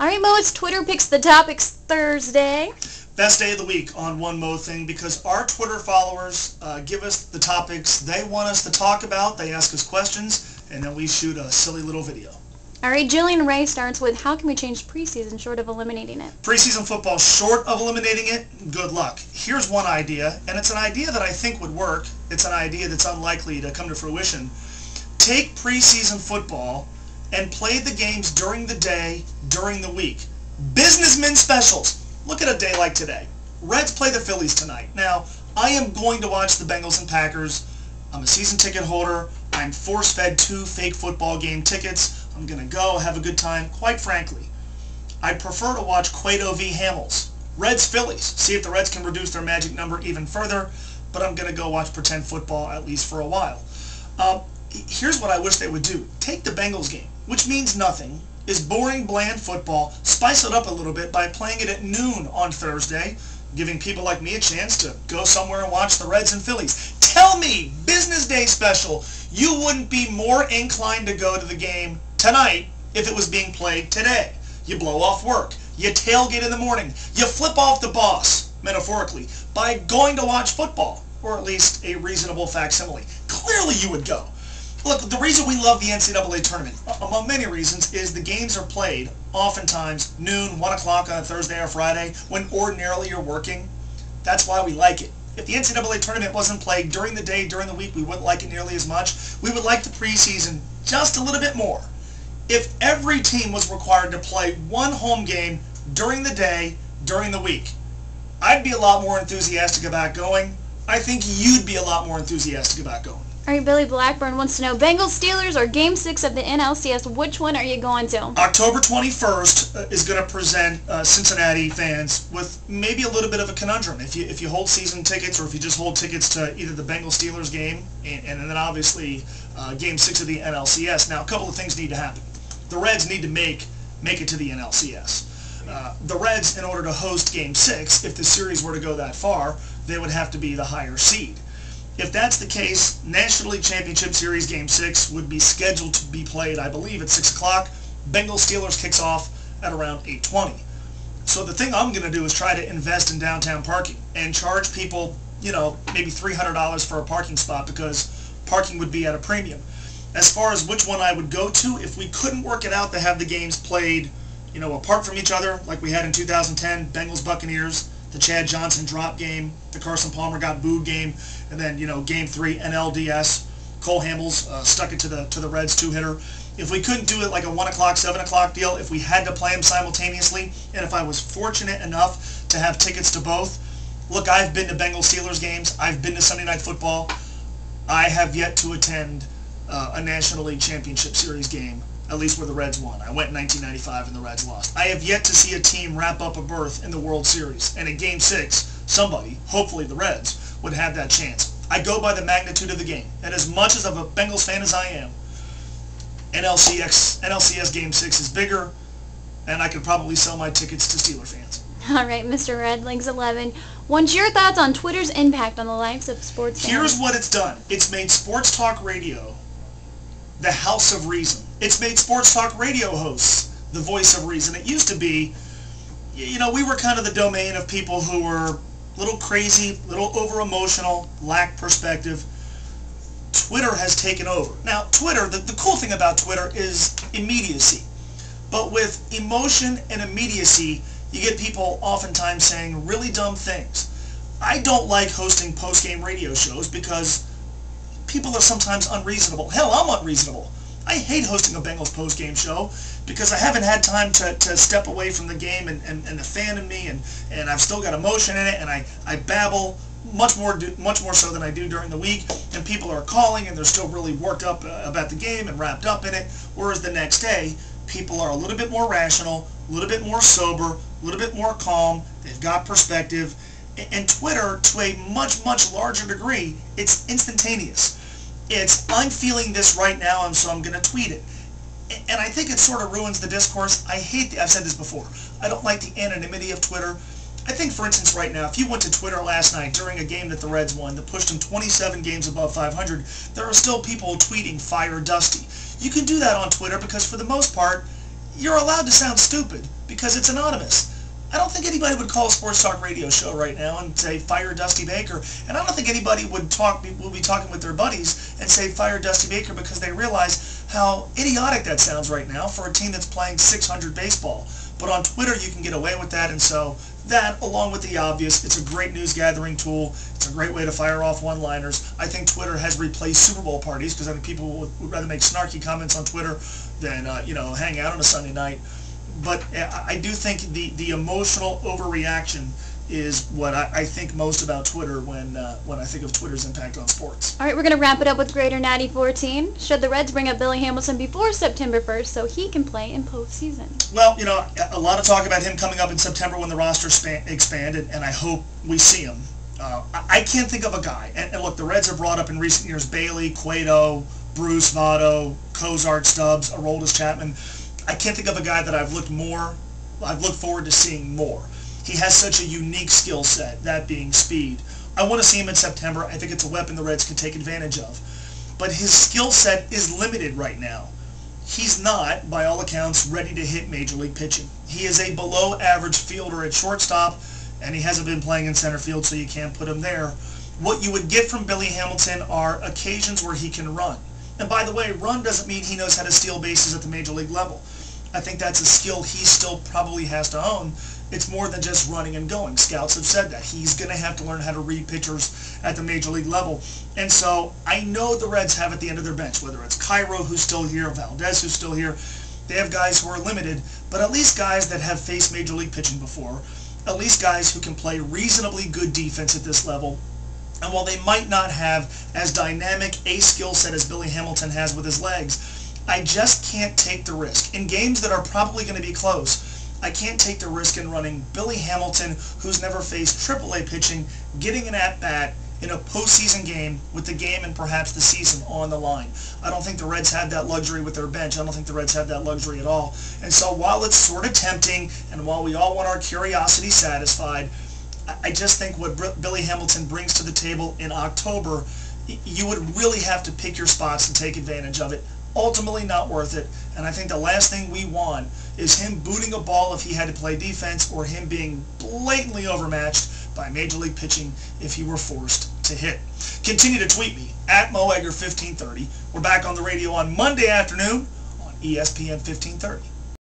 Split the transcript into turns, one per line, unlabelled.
All right, Mo, it's Twitter Picks the Topics Thursday.
Best day of the week on One Mo Thing, because our Twitter followers give us the topics they want us to talk about. They ask us questions, and then we shoot a silly little video.
All right, Jillian Ray starts with, how can we change preseason short of eliminating it?
Preseason football short of eliminating it? Good luck. Here's one idea, and it's an idea that I think would work. It's an idea that's unlikely to come to fruition. Take preseason football and play the games during the day, during the week. Businessmen specials. Look at a day like today. Reds play the Phillies tonight. Now, I am going to watch the Bengals and Packers. I'm a season ticket holder. I'm force-fed 2 fake football game tickets. I'm going to go have a good time. Quite frankly, I prefer to watch Cueto v. Hamels. Reds-Phillies. See if the Reds can reduce their magic number even further. But I'm going to go watch pretend football at least for a while. Here's what I wish they would do. Take the Bengals game, which means nothing, is boring, bland football, spice it up a little bit by playing it at noon on Thursday, giving people like me a chance to go somewhere and watch the Reds and Phillies. Tell me, business day special, you wouldn't be more inclined to go to the game tonight if it was being played today. You blow off work, you tailgate in the morning, you flip off the boss, metaphorically, by going to watch football, or at least a reasonable facsimile. Clearly you would go. Look, the reason we love the NCAA tournament, among many reasons, is the games are played oftentimes noon, 1 o'clock on a Thursday or Friday, when ordinarily you're working. That's why we like it. If the NCAA tournament wasn't played during the day, during the week, we wouldn't like it nearly as much. We would like the preseason just a little bit more. If every team was required to play one home game during the day, during the week, I'd be a lot more enthusiastic about going. I think you'd be a lot more enthusiastic about going.
All right, Billy Blackburn wants to know, Bengals Steelers or Game 6 of the NLCS, which one are you going to?
October 21st is going to present Cincinnati fans with maybe a little bit of a conundrum. If you hold season tickets, or if you just hold tickets to either the Bengals-Steelers game and then obviously Game 6 of the NLCS. Now, a couple of things need to happen. The Reds need to make it to the NLCS. The Reds, in order to host Game 6, if the series were to go that far, they would have to be the higher seed. If that's the case, National League Championship Series Game 6 would be scheduled to be played, I believe, at 6 o'clock. Bengals-Steelers kicks off at around 8:20. So the thing I'm going to do is try to invest in downtown parking and charge people, maybe $300 for a parking spot, because parking would be at a premium. As far as which one I would go to, if we couldn't work it out to have the games played, apart from each other, like we had in 2010, Bengals-Buccaneers, the Chad Johnson drop game, the Carson Palmer got booed game, and then, Game 3, NLDS, Cole Hamels stuck it to the Reds 2-hitter. If we couldn't do it like a 1 o'clock, 7 o'clock deal, if we had to play them simultaneously, and if I was fortunate enough to have tickets to both, look, I've been to Bengals-Steelers games, I've been to Sunday Night Football. I have yet to attend a National League Championship Series game, at least where the Reds won. I went in 1995 and the Reds lost. I have yet to see a team wrap up a berth in the World Series. And in Game 6, somebody, hopefully the Reds, would have that chance. I go by the magnitude of the game. And as much as of a Bengals fan as I am, NLCS Game 6 is bigger, and I could probably sell my tickets to Steeler fans.
All right, Mr. Redlegs 11. What's your thoughts on Twitter's impact on the lives of sports fans?
Here's what it's done. It's made sports talk radio the house of reason. It's made sports talk radio hosts the voice of reason. It used to be, we were kind of the domain of people who were a little crazy, a little over-emotional, lacked perspective. Twitter has taken over. Now, Twitter, the cool thing about Twitter is immediacy. But with emotion and immediacy, you get people oftentimes saying really dumb things. I don't like hosting post-game radio shows because people are sometimes unreasonable. Hell, I'm unreasonable. I hate hosting a Bengals post-game show because I haven't had time to step away from the game and the fan in me, and I've still got emotion in it, and I babble much more so than I do during the week, and people are calling and they're still really worked up about the game and wrapped up in it, whereas the next day, people are a little bit more rational, a little bit more sober, a little bit more calm, they've got perspective, and Twitter, to a much, much larger degree, it's instantaneous. It's, I'm feeling this right now, and so I'm going to tweet it. And I think it sort of ruins the discourse. I've said this before, I don't like the anonymity of Twitter. I think, for instance, right now, if you went to Twitter last night during a game that the Reds won that pushed them 27 games above 500, there are still people tweeting "Fire Dusty." You can do that on Twitter because, for the most part, you're allowed to sound stupid because it's anonymous. I don't think anybody would call a sports talk radio show right now and say, fire Dusty Baker. And I don't think anybody will be talking with their buddies and say, fire Dusty Baker, because they realize how idiotic that sounds right now for a team that's playing .600 baseball. But on Twitter, you can get away with that. And so that, along with the obvious, it's a great news gathering tool. It's a great way to fire off one-liners. I think Twitter has replaced Super Bowl parties, because I think people would rather make snarky comments on Twitter than, hang out on a Sunday night. But I do think the emotional overreaction is what I think most about Twitter when I think of Twitter's impact on sports.
All right, we're going to wrap it up with Greater Natty 14. Should the Reds bring up Billy Hamilton before September 1st so he can play in postseason?
Well, a lot of talk about him coming up in September when the roster expanded, and I hope we see him. I can't think of a guy. And look, the Reds have brought up in recent years Bailey, Cueto, Bruce, Votto, Cozart, Stubbs, Aroldis Chapman. I can't think of a guy that I've looked forward to seeing more. He has such a unique skill set, that being speed. I want to see him in September. I think it's a weapon the Reds can take advantage of. But his skill set is limited right now. He's not, by all accounts, ready to hit Major League pitching. He is a below-average fielder at shortstop, and he hasn't been playing in center field, so you can't put him there. What you would get from Billy Hamilton are occasions where he can run. And by the way, run doesn't mean he knows how to steal bases at the Major League level. I think that's a skill he still probably has to own. It's more than just running and going. Scouts have said that. He's going to have to learn how to read pitchers at the Major League level. And so I know the Reds have at the end of their bench, whether it's Cairo, who's still here, Valdez, who's still here, they have guys who are limited, but at least guys that have faced Major League pitching before, at least guys who can play reasonably good defense at this level. And while they might not have as dynamic a skill set as Billy Hamilton has with his legs, I just can't take the risk. In games that are probably going to be close, I can't take the risk in running Billy Hamilton, who's never faced AAA pitching, getting an at-bat in a postseason game with the game and perhaps the season on the line. I don't think the Reds have that luxury with their bench. I don't think the Reds have that luxury at all. And so while it's sort of tempting, and while we all want our curiosity satisfied, I just think what Billy Hamilton brings to the table in October, you would really have to pick your spots and take advantage of it. Ultimately not worth it, and I think the last thing we want is him booting a ball if he had to play defense, or him being blatantly overmatched by Major League pitching if he were forced to hit. Continue to tweet me at MoEgger1530. We're back on the radio on Monday afternoon on ESPN 1530.